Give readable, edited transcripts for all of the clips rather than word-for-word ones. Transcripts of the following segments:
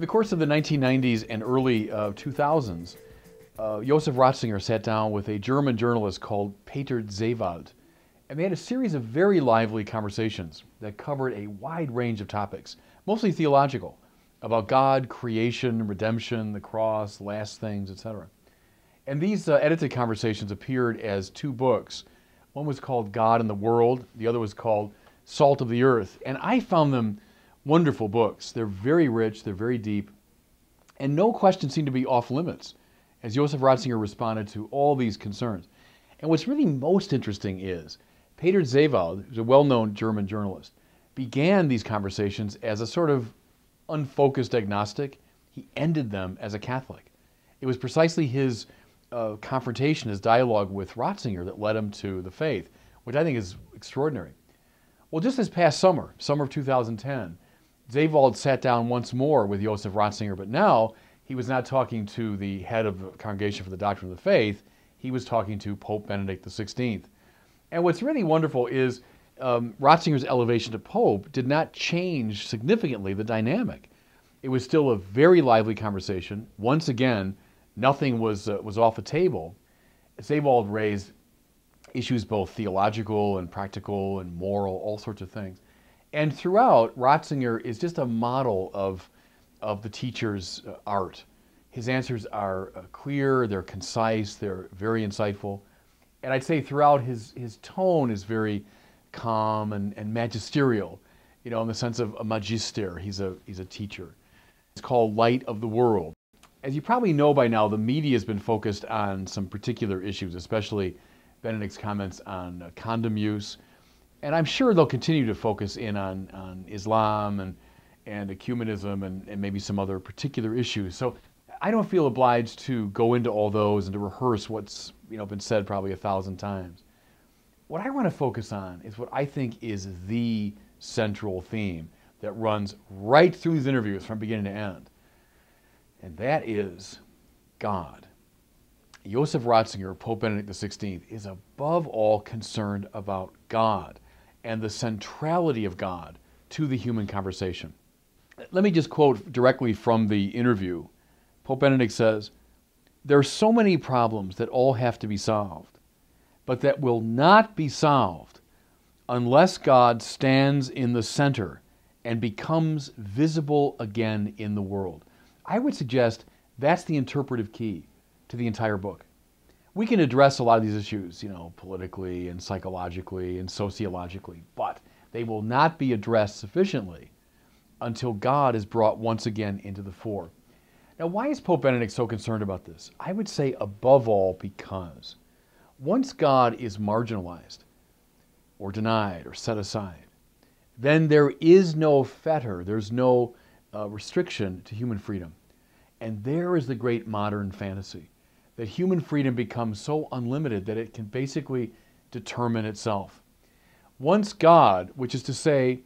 course of the 1990s and early 2000s, Josef Ratzinger sat down with a German journalist called Peter Seewald, and they had a series of very lively conversations that covered a wide range of topics, mostly theological, about God, creation, redemption, the cross, last things, etc. And these edited conversations appeared as two books. One was called God and the World, the other was called Salt of the Earth, and I found them wonderful books. They're very rich, they're very deep, and no question seemed to be off limits as Josef Ratzinger responded to all these concerns. And what's really most interesting is Peter Seewald, who's a well-known German journalist, began these conversations as a sort of unfocused agnostic. He ended them as a Catholic. It was precisely his confrontation, his dialogue with Ratzinger that led him to the faith, which I think is extraordinary. Well, just this past summer of 2010, Seewald sat down once more with Josef Ratzinger, but now he was not talking to the head of the Congregation for the Doctrine of the Faith, he was talking to Pope Benedict XVI. And what's really wonderful is Ratzinger's elevation to Pope did not change significantly the dynamic. It was still a very lively conversation. Once again, nothing was off the table. Seewald raised issues both theological and practical and moral, all sorts of things. And throughout, Ratzinger is just a model of the teacher's art. His answers are clear, they're concise, they're very insightful. And I'd say throughout his tone is very calm and magisterial, you know, in the sense of a magister. He's a teacher. It's called Light of the World. As you probably know by now, the media has been focused on some particular issues, especially Benedict's comments on condom use. And I'm sure they'll continue to focus in on Islam and ecumenism and maybe some other particular issues. So I don't feel obliged to go into all those and to rehearse what's been said probably 1,000 times. What I want to focus on is what I think is the central theme that runs right through these interviews from beginning to end. And that is God. Josef Ratzinger, Pope Benedict XVI, is above all concerned about God and the centrality of God to the human conversation. Let me just quote directly from the interview. Pope Benedict says, "There are so many problems that all have to be solved, but that will not be solved unless God stands in the center and becomes visible again in the world." I would suggest that's the interpretive key to the entire book. We can address a lot of these issues, politically and psychologically and sociologically, but they will not be addressed sufficiently until God is brought once again into the fore. Now, why is Pope Benedict so concerned about this? I would say above all because once God is marginalized or denied or set aside, then there is no fetter, there's no restriction to human freedom. And there is the great modern fantasy, that human freedom becomes so unlimited that it can basically determine itself. Once God, which is to say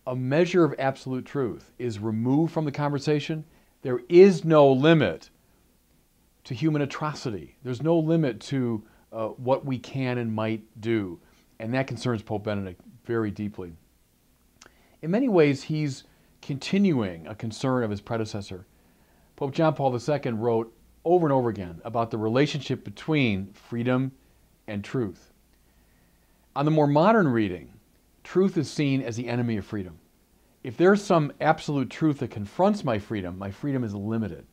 a measure of absolute truth, is removed from the conversation, there is no limit to human atrocity. There's no limit to what we can and might do. And that concerns Pope Benedict very deeply. In many ways, he's continuing a concern of his predecessor. Pope John Paul II wrote over and over again about the relationship between freedom and truth. On the more modern reading, truth is seen as the enemy of freedom. If there's some absolute truth that confronts my freedom is limited.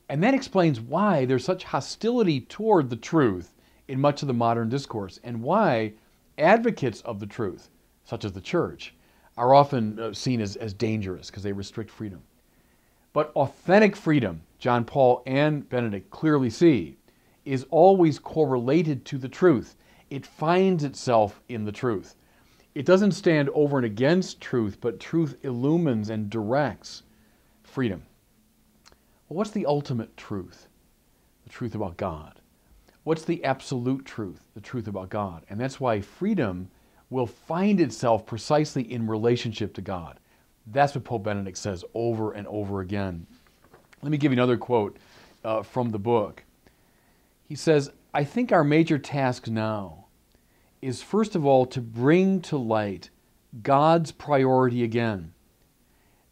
And that explains why there's such hostility toward the truth in much of the modern discourse, and why advocates of the truth, such as the Church, are often seen as dangerous because they restrict freedom. But authentic freedom, John Paul and Benedict clearly see, is always correlated to the truth. It finds itself in the truth. It doesn't stand over and against truth, but truth illumines and directs freedom. Well, what's the ultimate truth? The truth about God. What's the absolute truth? The truth about God. And that's why freedom will find itself precisely in relationship to God. That's what Pope Benedict says over and over again. Let me give you another quote from the book. He says, "I think our major task now is first of all to bring to light God's priority again,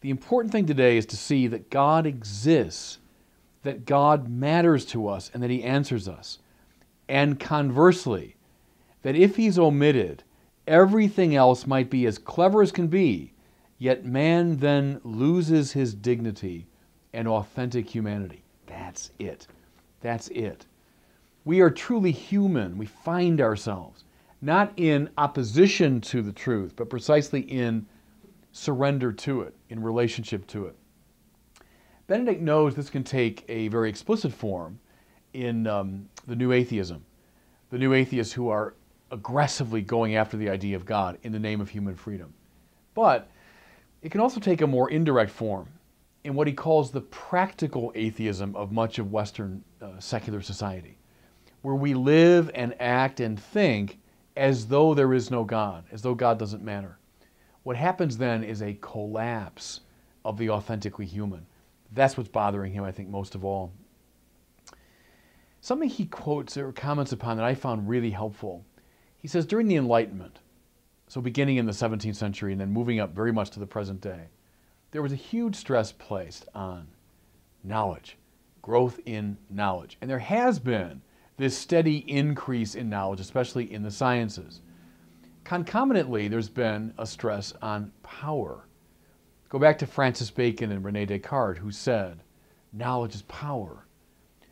The important thing today is to see that God exists, that God matters to us, and that He answers us. And conversely, that if He's omitted, everything else might be as clever as can be, yet man then loses his dignity and authentic humanity. That's it. That's it. We are truly human. We find ourselves not in opposition to the truth, but precisely in surrender to it, in relationship to it. Benedict knows this can take a very explicit form in the New Atheism. The New Atheists who are aggressively going after the idea of God in the name of human freedom. But it can also take a more indirect form in what he calls the practical atheism of much of Western secular society, where we live and act and think as though there is no God, as though God doesn't matter. What happens then is a collapse of the authentically human. That's what's bothering him, I think, most of all. Something he quotes or comments upon that I found really helpful. He says, during the Enlightenment, so beginning in the 17th century and then moving up very much to the present day, there was a huge stress placed on knowledge, growth in knowledge. And there has been this steady increase in knowledge, especially in the sciences. Concomitantly, there's been a stress on power. Go back to Francis Bacon and René Descartes, who said, knowledge is power.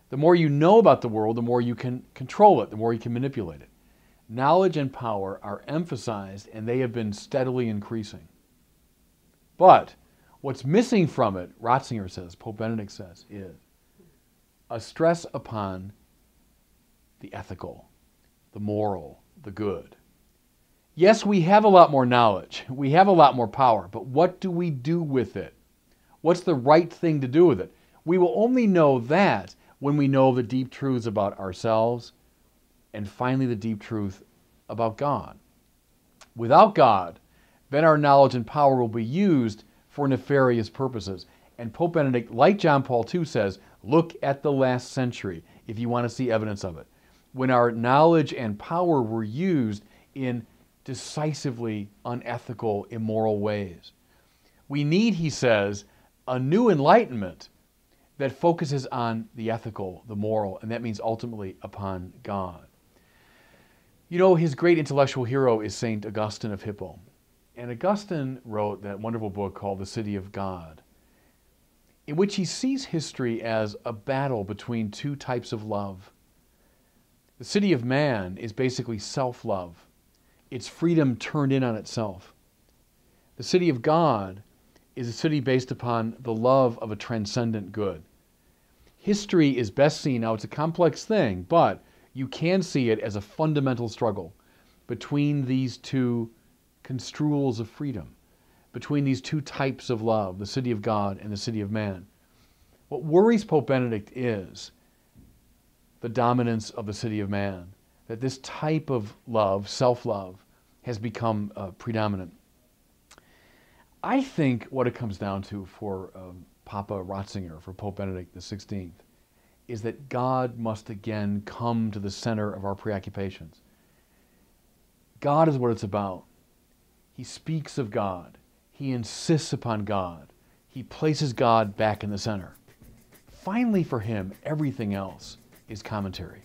The more you know about the world, the more you can control it, the more you can manipulate it. Knowledge and power are emphasized, and they have been steadily increasing. But what's missing from it, Ratzinger says, Pope Benedict says, is a stress upon the ethical, the moral, the good. Yes, we have a lot more knowledge. We have a lot more power. But what do we do with it? What's the right thing to do with it? We will only know that when we know the deep truths about ourselves and finally the deep truth about God. Without God, then our knowledge and power will be used for nefarious purposes. And Pope Benedict, like John Paul II, says, look at the last century if you want to see evidence of it. When our knowledge and power were used in decisively unethical, immoral ways. We need, he says, a new enlightenment that focuses on the ethical, the moral, and that means ultimately upon God. You know, his great intellectual hero is St. Augustine of Hippo. And Augustine wrote that wonderful book called The City of God, in which he sees history as a battle between two types of love. The city of man is basically self-love. It's freedom turned in on itself. The city of God is a city based upon the love of a transcendent good. History is best seen, now it's a complex thing, but you can see it as a fundamental struggle between these two construals of freedom, between these two types of love, the city of God and the city of man. What worries Pope Benedict is the dominance of the city of man, that this type of love, self-love, has become predominant. I think what it comes down to for Papa Ratzinger, for Pope Benedict XVI, is that God must again come to the center of our preoccupations. God is what it's about. He speaks of God. He insists upon God. He places God back in the center. Finally, for him, everything else is commentary.